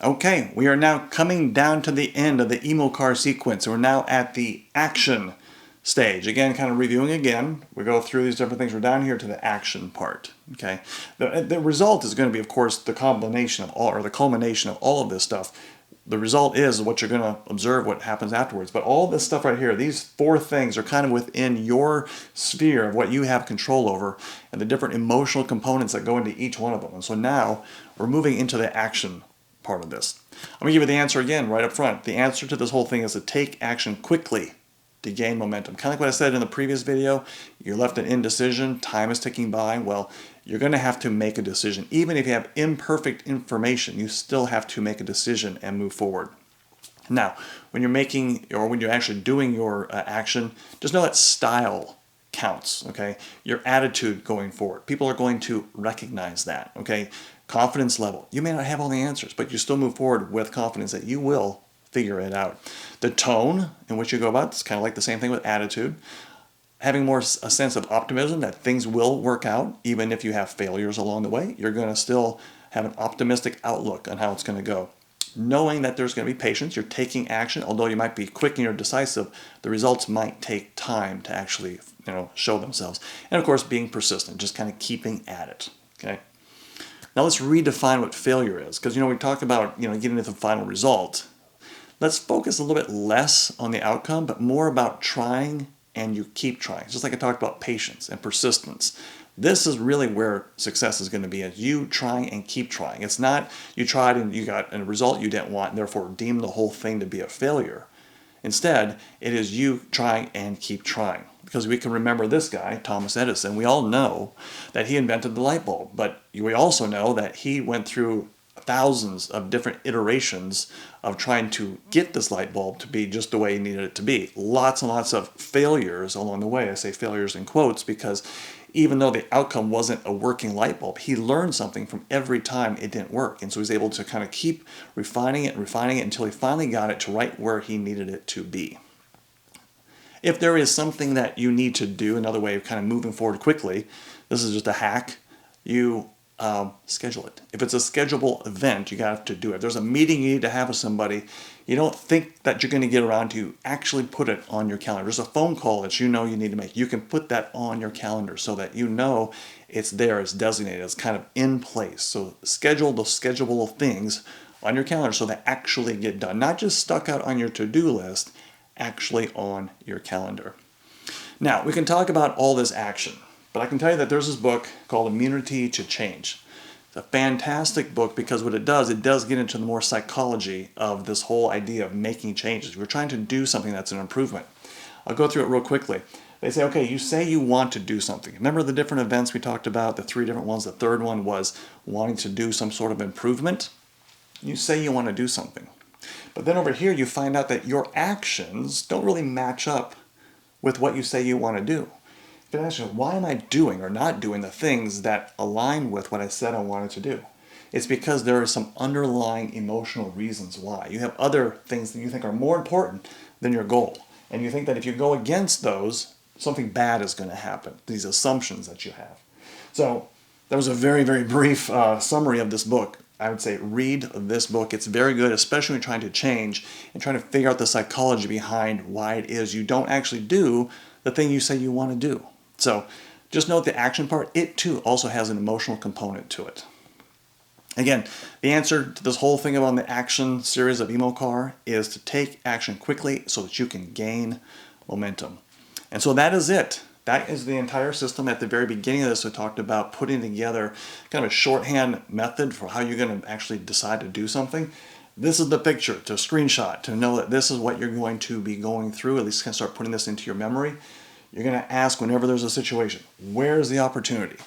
Okay, we are now coming down to the end of the IMOCAR sequence. We're now at the action stage. Again, kind of reviewing again. We go through these different things. We're down here to the action part. Okay, the result is going to be, of course, the combination of all, or the culmination of all of this stuff. The result is what you're going to observe what happens afterwards. But all this stuff right here, these four things are kind of within your sphere of what you have control over and the different emotional components that go into each one of them. And so now we're moving into the action part of this. I'm going to give you the answer again right up front. The answer to this whole thing is to take action quickly to gain momentum. Kind of like what I said in the previous video, you're left in indecision, time is ticking by. Well, you're going to have to make a decision. Even if you have imperfect information, you still have to make a decision and move forward. Now, when you're making, or when you're actually doing your action, just know that style counts, okay? Your attitude going forward. People are going to recognize that, okay? Confidence level. You may not have all the answers, but you still move forward with confidence that you will figure it out. The tone in which you go about, it's kind of like the same thing with attitude. Having more a sense of optimism that things will work out, even if you have failures along the way, you're going to still have an optimistic outlook on how it's going to go. Knowing that there's going to be patience, you're taking action, although you might be quick and you're decisive, the results might take time to actually, show themselves. And of course, being persistent, just kind of keeping at it. Okay. Now let's redefine what failure is, because we talk about getting to the final result. Let's focus a little bit less on the outcome, but more about trying and you keep trying. Just like I talked about patience and persistence. This is really where success is going to be, is you trying and keep trying. It's not you tried and you got a result you didn't want and therefore deem the whole thing to be a failure. Instead, it is you trying and keep trying. Because we can remember this guy, Thomas Edison. We all know that he invented the light bulb, but we also know that he went through thousands of different iterations of trying to get this light bulb to be just the way he needed it to be. Lots and lots of failures along the way. I say failures in quotes because even though the outcome wasn't a working light bulb, he learned something from every time it didn't work. And so he was able to kind of keep refining it until he finally got it to right where he needed it to be. If there is something that you need to do, another way of kind of moving forward quickly, this is just a hack, you schedule it. If it's a schedulable event, you have to do it. If there's a meeting you need to have with somebody, you don't think that you're going to get around to actually put it on your calendar. There's a phone call that you need to make. You can put that on your calendar so that it's there, it's designated, it's kind of in place. So schedule those schedulable things on your calendar so they actually get done. Not just stuck out on your to-do list, actually on your calendar. Now, we can talk about all this action. But I can tell you that there's this book called Immunity to Change. It's a fantastic book because what it does get into the more psychology of this whole idea of making changes. We're trying to do something that's an improvement. I'll go through it real quickly. They say, okay, you say you want to do something. Remember the different events we talked about, the three different ones? The third one was wanting to do some sort of improvement. You say you want to do something. But then over here you find out that your actions don't really match up with what you say you want to do. You can ask yourself, why am I doing or not doing the things that align with what I said I wanted to do? It's because there are some underlying emotional reasons why. You have other things that you think are more important than your goal. And you think that if you go against those, something bad is going to happen, these assumptions that you have. So that was a very, very brief summary of this book. I would say read this book. It's very good, especially when you're trying to change and trying to figure out the psychology behind why it is you don't actually do the thing you say you want to do. So just note the action part. It too also has an emotional component to it. Again, the answer to this whole thing about the action series of IMOCAR is to take action quickly so that you can gain momentum. And so that is it. That is the entire system. At the very beginning of this, we talked about putting together kind of a shorthand method for how you're going to actually decide to do something. This is the picture to screenshot to know that this is what you're going to be going through. At least kind of start putting this into your memory. You're going to ask whenever there's a situation, where's the opportunity?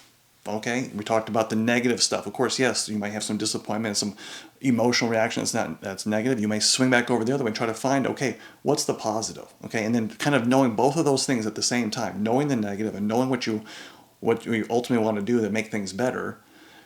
Okay, we talked about the negative stuff. Of course, yes, you might have some disappointment, some emotional reaction that's negative. You may swing back over the other way and try to find, okay, what's the positive? Okay, and then kind of knowing both of those things at the same time, knowing the negative and knowing what you ultimately want to do to make things better,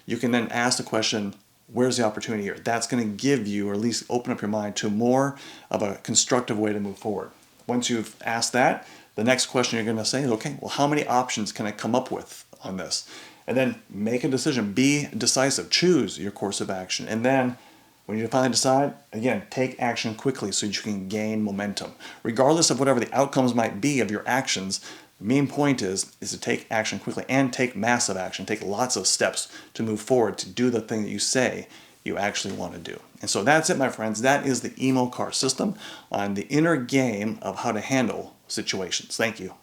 you can then ask the question, where's the opportunity here? That's going to give you, or at least open up your mind to more of a constructive way to move forward. Once you've asked that, the next question you're going to say is, okay, well, how many options can I come up with on this? And then make a decision. Be decisive. Choose your course of action. And then When you finally decide, again, take action quickly so that you can gain momentum. Regardless of whatever the outcomes might be of your actions, the main point is to take action quickly and take massive action. Take lots of steps to move forward to do the thing that you say you actually want to do. And so that's it, my friends. That is the EMO car system on the inner game of how to handle situations. Thank you.